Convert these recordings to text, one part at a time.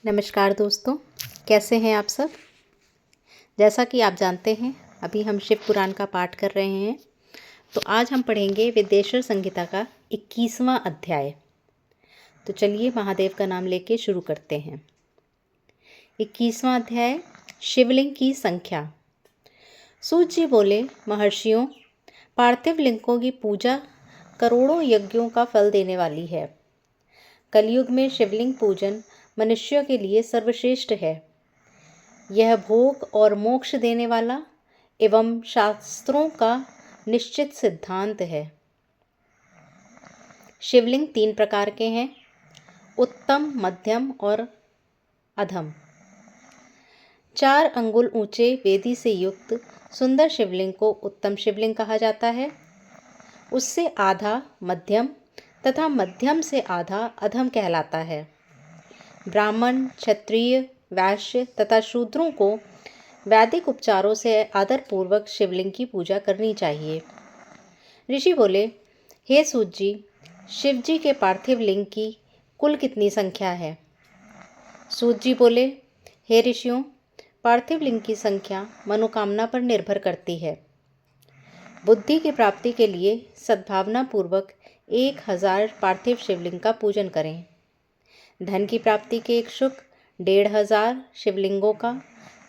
नमस्कार दोस्तों, कैसे हैं आप सब। जैसा कि आप जानते हैं, अभी हम शिव पुराण का पाठ कर रहे हैं। तो आज हम पढ़ेंगे विद्येश्वर संहिता का 21वां अध्याय। तो चलिए महादेव का नाम लेके शुरू करते हैं। 21वां अध्याय, शिवलिंग की संख्या। सूत जी बोले, महर्षियों, पार्थिव लिंगों की पूजा करोड़ों यज्ञों का फल देने वाली है। कलयुग में शिवलिंग पूजन मनुष्यों के लिए सर्वश्रेष्ठ है। यह भोग और मोक्ष देने वाला एवं शास्त्रों का निश्चित सिद्धांत है। शिवलिंग 3 प्रकार के हैं, उत्तम, मध्यम और अधम। 4 अंगुल ऊंचे वेदी से युक्त सुंदर शिवलिंग को उत्तम शिवलिंग कहा जाता है। उससे आधा मध्यम तथा मध्यम से आधा अधम कहलाता है। ब्राह्मण, क्षत्रिय, वैश्य तथा शूद्रों को वैदिक उपचारों से आदरपूर्वक शिवलिंग की पूजा करनी चाहिए। ऋषि बोले, हे सूत जी, शिव जी के पार्थिव लिंग की कुल कितनी संख्या है। सूत जी बोले, हे ऋषियों, पार्थिव लिंग की संख्या मनोकामना पर निर्भर करती है। बुद्धि की प्राप्ति के लिए सद्भावना पूर्वक 1000 पार्थिव शिवलिंग का पूजन करें। धन की प्राप्ति के इच्छुक 1500 शिवलिंगों का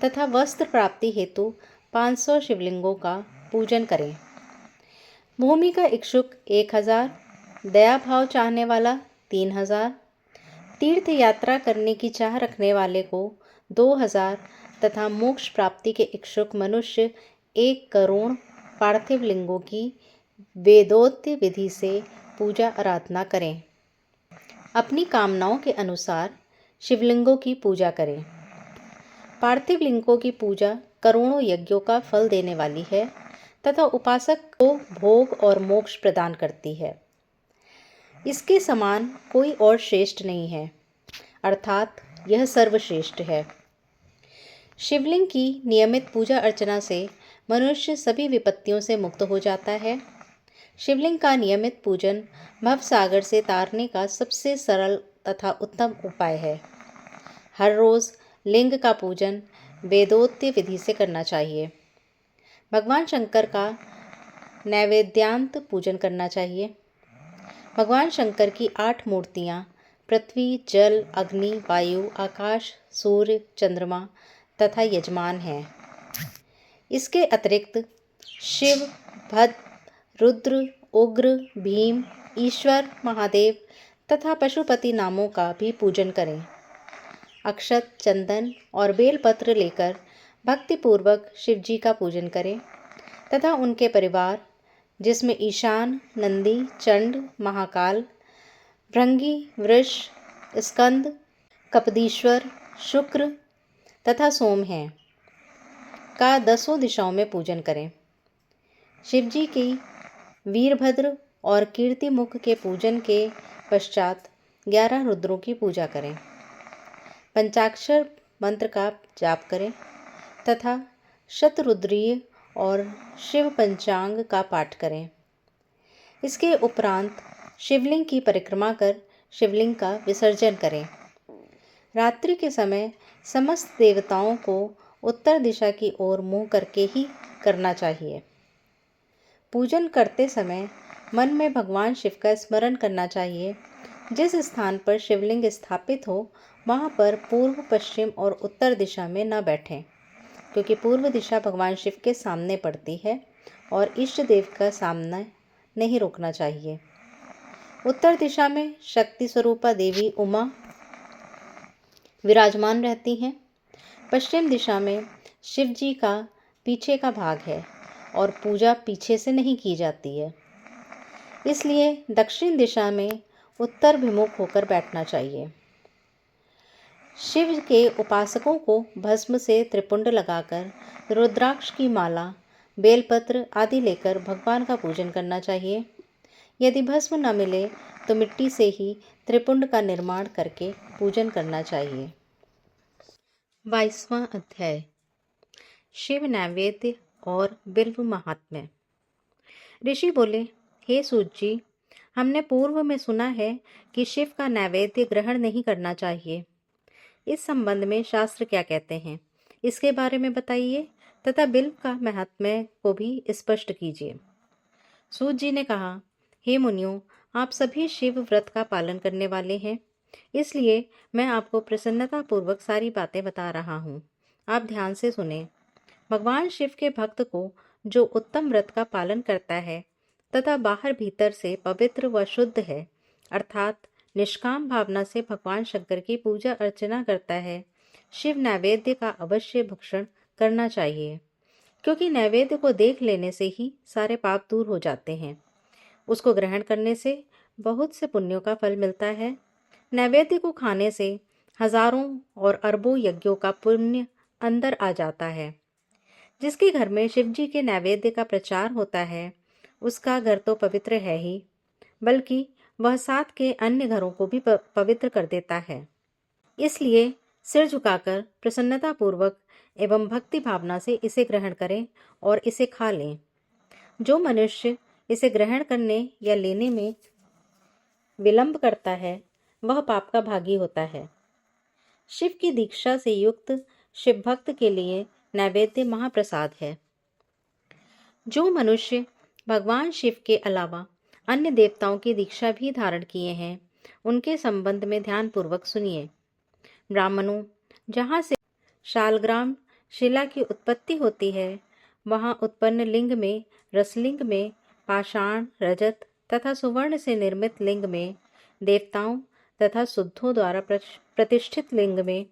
तथा वस्त्र प्राप्ति हेतु 500 शिवलिंगों का पूजन करें। भूमि का इच्छुक 1000, दया भाव चाहने वाला 3000, तीर्थ यात्रा करने की चाह रखने वाले को 2000 तथा मोक्ष प्राप्ति के इच्छुक मनुष्य 1 करोड़ पार्थिव लिंगों की वेदोक्त विधि से पूजा आराधना करें। अपनी कामनाओं के अनुसार शिवलिंगों की पूजा करें। पार्थिव लिंगों की पूजा करोड़ों यज्ञों का फल देने वाली है तथा उपासक को भोग और मोक्ष प्रदान करती है। इसके समान कोई और श्रेष्ठ नहीं है, अर्थात यह सर्वश्रेष्ठ है। शिवलिंग की नियमित पूजा अर्चना से मनुष्य सभी विपत्तियों से मुक्त हो जाता है। शिवलिंग का नियमित पूजन भवसागर से तारने का सबसे सरल तथा उत्तम उपाय है। हर रोज़ लिंग का पूजन वेदोक्त विधि से करना चाहिए। भगवान शंकर का नैवेद्यांत पूजन करना चाहिए। भगवान शंकर की 8 मूर्तियाँ पृथ्वी, जल, अग्नि, वायु, आकाश, सूर्य, चंद्रमा तथा यजमान हैं। इसके अतिरिक्त शिव, भद्र, रुद्र, उग्र, भीम, ईश्वर, महादेव तथा पशुपति नामों का भी पूजन करें। अक्षत, चंदन और बेलपत्र लेकर भक्तिपूर्वक शिव जी का पूजन करें तथा उनके परिवार, जिसमें ईशान, नंदी, चंड, महाकाल, भृंगी, वृष, स्कंद, कपदीश्वर, शुक्र तथा सोम हैं, का 10 दिशाओं में पूजन करें। शिव जी की वीरभद्र और कीर्तिमुख के पूजन के पश्चात 11 रुद्रों की पूजा करें। पंचाक्षर मंत्र का जाप करें तथा शतरुद्रीय और शिव पंचांग का पाठ करें। इसके उपरांत शिवलिंग की परिक्रमा कर शिवलिंग का विसर्जन करें। रात्रि के समय समस्त देवताओं को उत्तर दिशा की ओर मुँह करके ही करना चाहिए। पूजन करते समय मन में भगवान शिव का स्मरण करना चाहिए। जिस स्थान पर शिवलिंग स्थापित हो वहाँ पर पूर्व, पश्चिम और उत्तर दिशा में न बैठें, क्योंकि पूर्व दिशा भगवान शिव के सामने पड़ती है और इष्ट देव का सामना नहीं रोकना चाहिए। उत्तर दिशा में शक्ति स्वरूपा देवी उमा विराजमान रहती हैं। पश्चिम दिशा में शिव जी का पीछे का भाग है और पूजा पीछे से नहीं की जाती है, इसलिए दक्षिण दिशा में उत्तर भिमुख होकर बैठना चाहिए। शिव के उपासकों को भस्म से त्रिपुंड लगाकर रुद्राक्ष की माला, बेलपत्र आदि लेकर भगवान का पूजन करना चाहिए। यदि भस्म न मिले तो मिट्टी से ही त्रिपुंड का निर्माण करके पूजन करना चाहिए। 22वां अध्याय, शिव नैवेद्य और बिल्व महात्म्य। ऋषि बोले, हे सूत जी, हमने पूर्व में सुना है कि शिव का नैवेद्य ग्रहण नहीं करना चाहिए। इस संबंध में शास्त्र क्या कहते हैं, इसके बारे में बताइए तथा बिल्व का महात्म्य को भी स्पष्ट कीजिए। सूत जी ने कहा, हे मुनियों, आप सभी शिव व्रत का पालन करने वाले हैं, इसलिए मैं आपको प्रसन्नता पूर्वक सारी बातें बता रहा हूँ। आप ध्यान से सुने। भगवान शिव के भक्त को जो उत्तम व्रत का पालन करता है तथा बाहर भीतर से पवित्र व शुद्ध है, अर्थात निष्काम भावना से भगवान शंकर की पूजा अर्चना करता है, शिव नैवेद्य का अवश्य भक्षण करना चाहिए, क्योंकि नैवेद्य को देख लेने से ही सारे पाप दूर हो जाते हैं। उसको ग्रहण करने से बहुत से पुण्यों का फल मिलता है। नैवेद्य को खाने से हजारों और अरबों यज्ञों का पुण्य अंदर आ जाता है। जिसके घर में शिव जी के नैवेद्य का प्रचार होता है, उसका घर तो पवित्र है ही, बल्कि वह साथ के अन्य घरों को भी पवित्र कर देता है। इसलिए सिर झुकाकर प्रसन्नता पूर्वक एवं भक्ति भावना से इसे ग्रहण करें और इसे खा लें। जो मनुष्य इसे ग्रहण करने या लेने में विलंब करता है, वह पाप का भागी होता है। शिव की दीक्षा से युक्त शिव भक्त के लिए नैवेद्य महाप्रसाद है। जो मनुष्य भगवान शिव के अलावा अन्य देवताओं की दीक्षा भी धारण किए हैं, उनके संबंध में ध्यानपूर्वक सुनिए। ब्राह्मणों, जहाँ से शालग्राम शिला की उत्पत्ति होती है, वहाँ उत्पन्न लिंग में, रसलिंग में, पाषाण, रजत तथा सुवर्ण से निर्मित लिंग में, देवताओं तथा शुद्धों द्वारा प्रतिष्ठित लिंग में,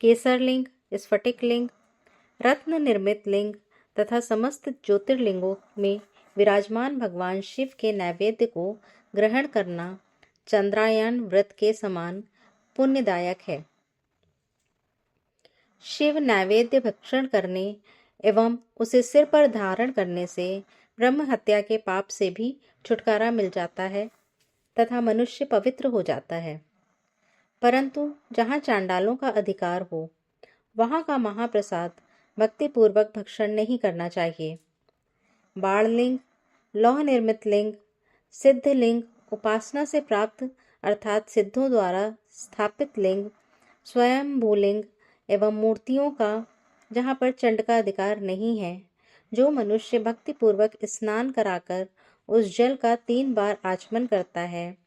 केसर लिंग, स्फटिक लिंग, रत्न निर्मित लिंग तथा समस्त ज्योतिर्लिंगों में विराजमान भगवान शिव के नैवेद्य को ग्रहण करना चंद्रायन व्रत के समान पुण्यदायक है। शिव नैवेद्य भक्षण करने एवं उसे सिर पर धारण करने से ब्रह्म हत्या के पाप से भी छुटकारा मिल जाता है तथा मनुष्य पवित्र हो जाता है। परंतु जहाँ चांडालों का अधिकार हो, वहाँ का महाप्रसाद भक्तिपूर्वक भक्षण नहीं करना चाहिए। बाणलिंग, लौह निर्मित लिंग, सिद्ध लिंग, उपासना से प्राप्त अर्थात सिद्धों द्वारा स्थापित लिंग, स्वयं भूलिंग एवं मूर्तियों का जहाँ पर चंड का अधिकार नहीं है, जो मनुष्य भक्तिपूर्वक स्नान कराकर उस जल का 3 बार आचमन करता है,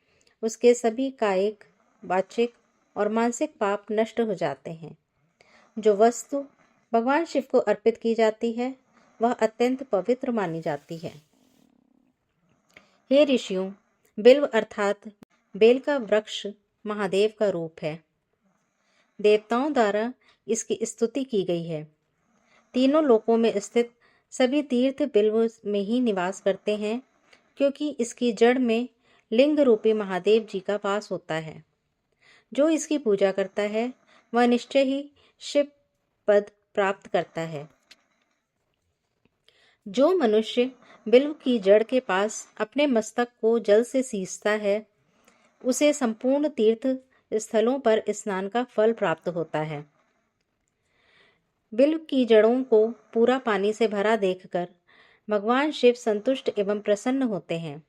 उसके सभी कायिक, वाचिक और मानसिक पाप नष्ट हो जाते हैं। जो वस्तु भगवान शिव को अर्पित की जाती है, वह अत्यंत पवित्र मानी जाती है। हे ऋषियों, बिल्व अर्थात बेल का वृक्ष महादेव का रूप है। देवताओं द्वारा इसकी स्तुति की गई है। तीनों लोकों में स्थित सभी तीर्थ बिल्व में ही निवास करते हैं, क्योंकि इसकी जड़ में लिंग रूपी महादेव जी का वास होता है। जो इसकी पूजा करता है, वह निश्चय ही शिव पद प्राप्त करता है। जो मनुष्य बिल्व की जड़ के पास अपने मस्तक को जल से सींचता है, उसे संपूर्ण तीर्थ स्थलों पर स्नान का फल प्राप्त होता है। बिल्व की जड़ों को पूरा पानी से भरा देखकर भगवान शिव संतुष्ट एवं प्रसन्न होते हैं।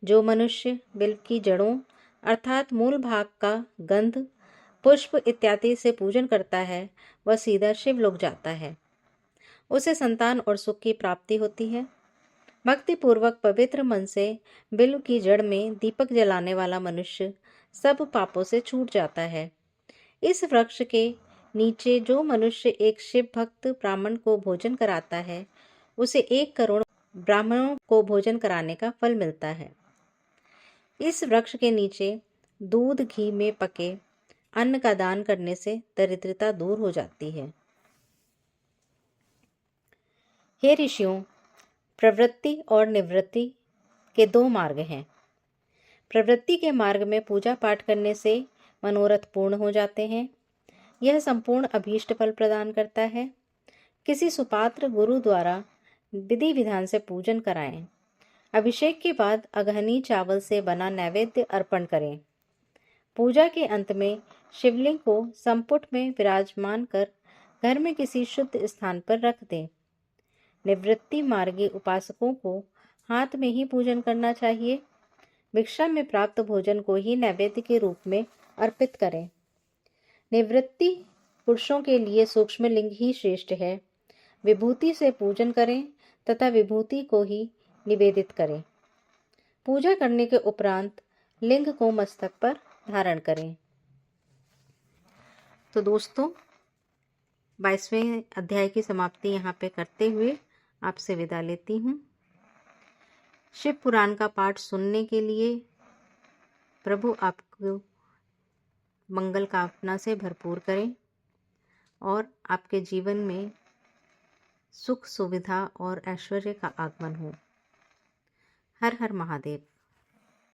जो मनुष्य बिल्व की जड़ों अर्थात मूल भाग का गंध, पुष्प इत्यादि से पूजन करता है, वह सीधा शिवलोक जाता है। उसे संतान और सुख की प्राप्ति होती है। भक्तिपूर्वक पवित्र मन से बिल्व की जड़ में दीपक जलाने वाला मनुष्य सब पापों से छूट जाता है। इस वृक्ष के नीचे जो मनुष्य एक शिव भक्त ब्राह्मण को भोजन कराता है, उसे 1 करोड़ ब्राह्मणों को भोजन कराने का फल मिलता है। इस वृक्ष के नीचे दूध घी में पके अन्न का दान करने से दरिद्रता दूर हो जाती है। हे ऋषियों, प्रवृत्ति और निवृत्ति के 2 मार्ग हैं। प्रवृत्ति के मार्ग में पूजा पाठ करने से मनोरथ पूर्ण हो जाते हैं। यह संपूर्ण अभीष्ट फल प्रदान करता है। किसी सुपात्र गुरु द्वारा विधि विधान से पूजन कराएं। अभिषेक के बाद अगहनी चावल से बना नैवेद्य अर्पण करें। पूजा के अंत में शिवलिंग को संपुट में विराजमान कर घर में किसी शुद्ध स्थान पर रख दें। निवृत्ति मार्गी उपासकों को हाथ में ही पूजन करना चाहिए। भिक्षा में प्राप्त भोजन को ही नैवेद्य के रूप में अर्पित करें। निवृत्ति पुरुषों के लिए सूक्ष्म लिंग ही श्रेष्ठ है। विभूति से पूजन करें तथा विभूति को ही निवेदित करें। पूजा करने के उपरांत लिंग को मस्तक पर धारण करें। तो दोस्तों, 22वें अध्याय की समाप्ति यहाँ पे करते हुए आपसे विदा लेती हूँ। शिव पुराण का पाठ सुनने के लिए प्रभु आपको मंगल कामना से भरपूर करें और आपके जीवन में सुख, सुविधा और ऐश्वर्य का आगमन हो। हर हर महादेव।